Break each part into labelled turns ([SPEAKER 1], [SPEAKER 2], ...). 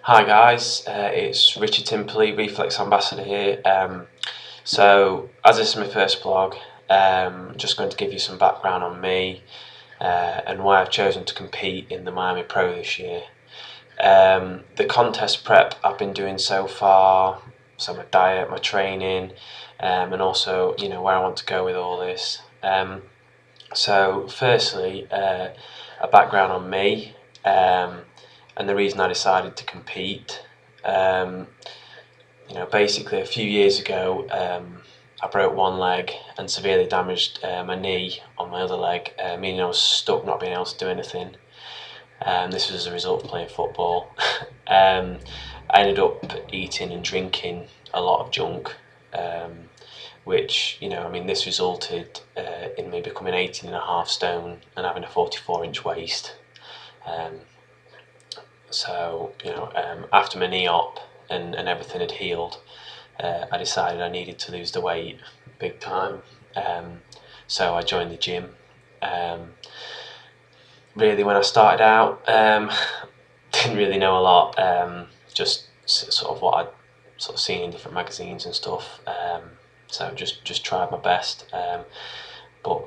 [SPEAKER 1] Hi guys, it's Richard Timperley, Reflex Ambassador here. So as this is my first blog, I'm just going to give you some background on me and why I've chosen to compete in the Miami Pro this year. The contest prep I've been doing so far, so my diet, my training, and also where I want to go with all this. So firstly, a background on me. And the reason I decided to compete, basically a few years ago, I broke one leg and severely damaged my knee on my other leg, meaning I was stuck not being able to do anything. This was as a result of playing football. I ended up eating and drinking a lot of junk, which, this resulted in me becoming 18.5 stone and having a 44-inch waist. So, after my knee op and everything had healed, I decided I needed to lose the weight big time. So I joined the gym. Really, when I started out, didn't really know a lot, just sort of what I'd sort of seen in different magazines and stuff. So just tried my best. But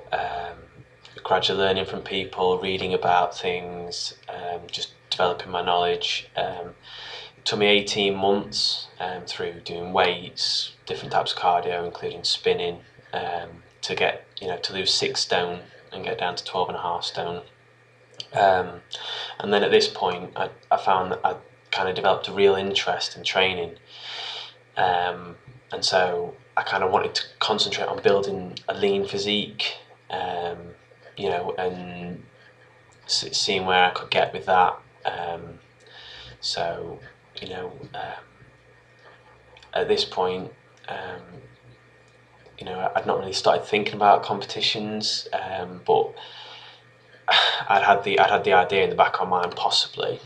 [SPEAKER 1] gradually learning from people, reading about things, just developing my knowledge. It took me 18 months through doing weights, different types of cardio, including spinning, to get to lose 6 stone and get down to 12.5 stone. And then at this point, I found that I kind of developed a real interest in training, and so I kind of wanted to concentrate on building a lean physique, and seeing where I could get with that. At this point, I'd not really started thinking about competitions, but I'd had the idea in the back of my mind possibly,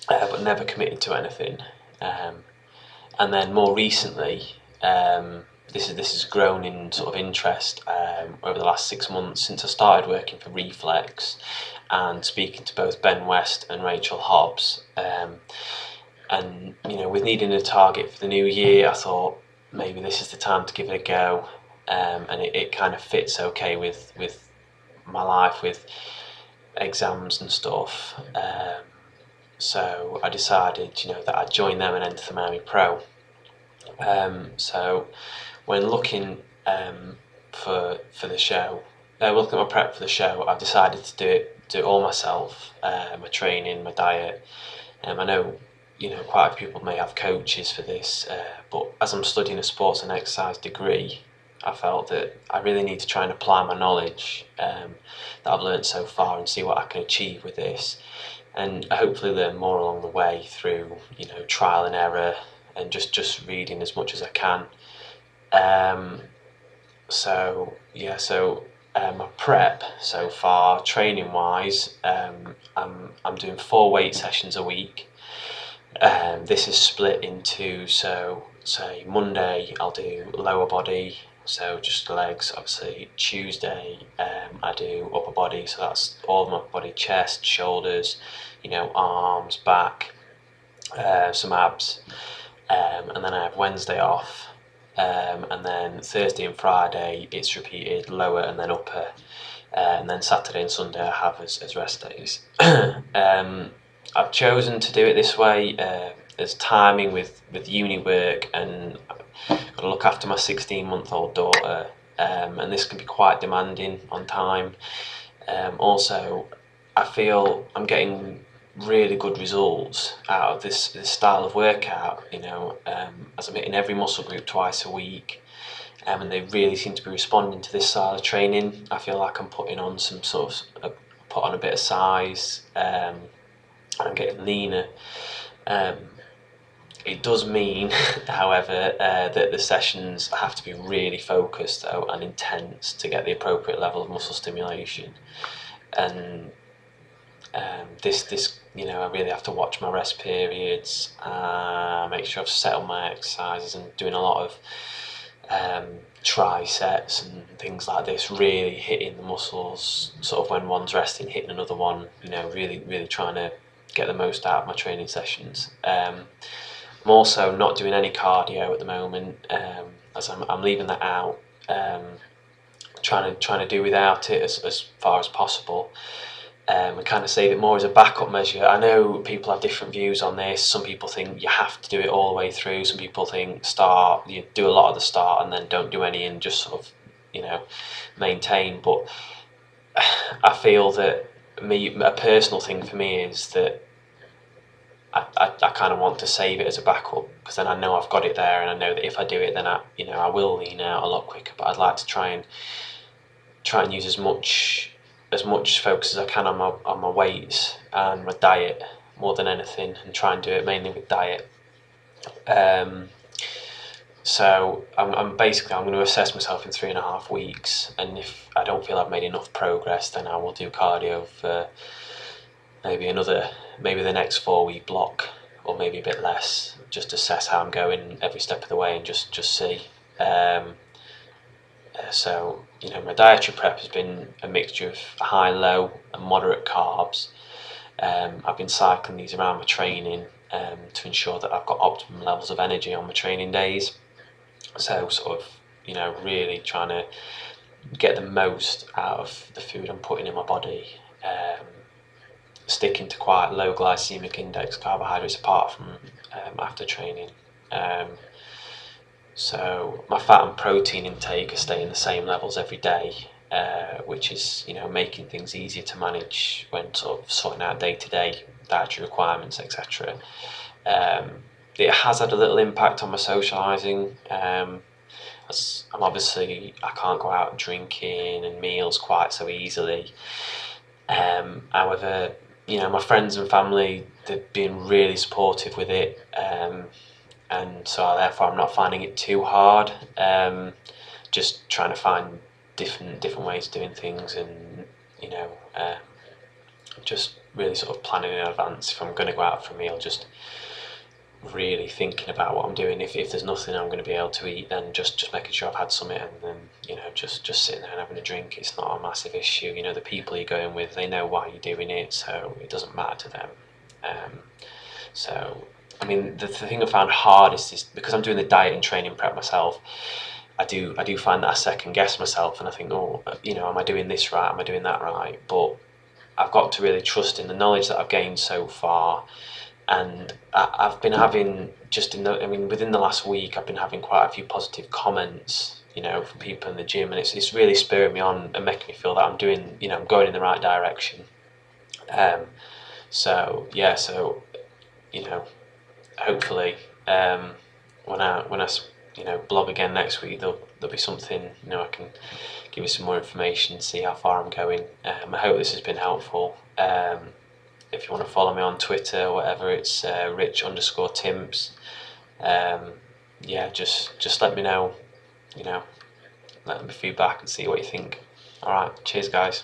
[SPEAKER 1] but never committed to anything. And then more recently, this has grown in sort of interest over the last 6 months since I started working for Reflex and speaking to both Ben West and Rachel Hobbs. And with needing a target for the new year, I thought maybe this is the time to give it a go. And it kind of fits okay with my life, with exams and stuff. So I decided that I'd join them and enter the Miami Pro. So when looking for the show, looking at my prep for the show, I've decided to do it all myself. My training, my diet. I know quite a few people may have coaches for this, but as I'm studying a sports and exercise degree, I felt that I really need to try and apply my knowledge that I've learned so far and see what I can achieve with this, and hopefully learn more along the way through trial and error and just reading as much as I can. My prep so far, training wise, I'm doing 4 weight sessions a week. This is split into, so say Monday I'll do lower body, so just legs. Obviously Tuesday I do upper body, so that's all of my body, chest, shoulders, arms, back, some abs, and then I have Wednesday off, and then Thursday and Friday it's repeated lower and then upper, and then Saturday and Sunday I have as rest days. I've chosen to do it this way. There's timing with uni work, and I've got to look after my 16-month-old daughter, and this can be quite demanding on time. Also, I feel I'm getting really good results out of this style of workout, as I'm hitting every muscle group twice a week, and they really seem to be responding to this style of training. I feel like I'm putting on some sort of put on a bit of size, and I'm getting leaner. It does mean, however, that the sessions have to be really focused though and intense to get the appropriate level of muscle stimulation. And this I really have to watch my rest periods, make sure I've settled my exercises, and doing a lot of triceps and things like this, really hitting the muscles sort of when one's resting, hitting another one, really trying to get the most out of my training sessions. I'm also not doing any cardio at the moment, as I'm leaving that out. Trying to do without it as far as possible. And kind of save it more as a backup measure. I know people have different views on this. Some people think you have to do it all the way through. Some people think you do a lot of the start and then don't do any and just sort of, maintain. But I feel that a personal thing for me is that I kind of want to save it as a backup, because then I know I've got it there, and I know that if I do it, then I will lean out a lot quicker. But I'd like to try and use as much focus as I can on my weights and my diet more than anything, and try and do it mainly with diet. So I'm going to assess myself in 3.5 weeks, and if I don't feel I've made enough progress, then I will do cardio for maybe the next 4-week block, or maybe a bit less. Just assess how I'm going every step of the way and just see. So my dietary prep has been a mixture of high, low and moderate carbs. I've been cycling these around my training to ensure that I've got optimum levels of energy on my training days. So sort of, really trying to get the most out of the food I'm putting in my body. Sticking to quite low glycemic index carbohydrates apart from after training. So my fat and protein intake are staying the same levels every day, which is making things easier to manage when sort of sorting out day-to-day dietary requirements, etc. It has had a little impact on my socialising. As I can't go out drinking and meals quite so easily. However, my friends and family, they've been really supportive with it, and so therefore I'm not finding it too hard. Just trying to find different ways of doing things, and just really sort of planning in advance. If I'm going to go out for a meal, just really thinking about what I'm doing. If there's nothing I'm going to be able to eat, then just making sure I've had something, and then just sitting there and having a drink. It's not a massive issue. The people you're going with, they know why you're doing it, so it doesn't matter to them. So I mean, the thing I found hardest is because I'm doing the diet and training prep myself. I do find that I second guess myself, and I think, am I doing this right? Am I doing that right? But I've got to really trust in the knowledge that I've gained so far. And I've been having within the last week, I've been having quite a few positive comments, from people in the gym, and it's really spurring me on and making me feel that I'm doing, I'm going in the right direction. So hopefully, when I blog again next week, there'll be something, I can give you some more information, see how far I'm going. I hope this has been helpful. If you want to follow me on Twitter or whatever, it's rich_timps. Just let me know, let me feedback and see what you think. Alright, cheers guys.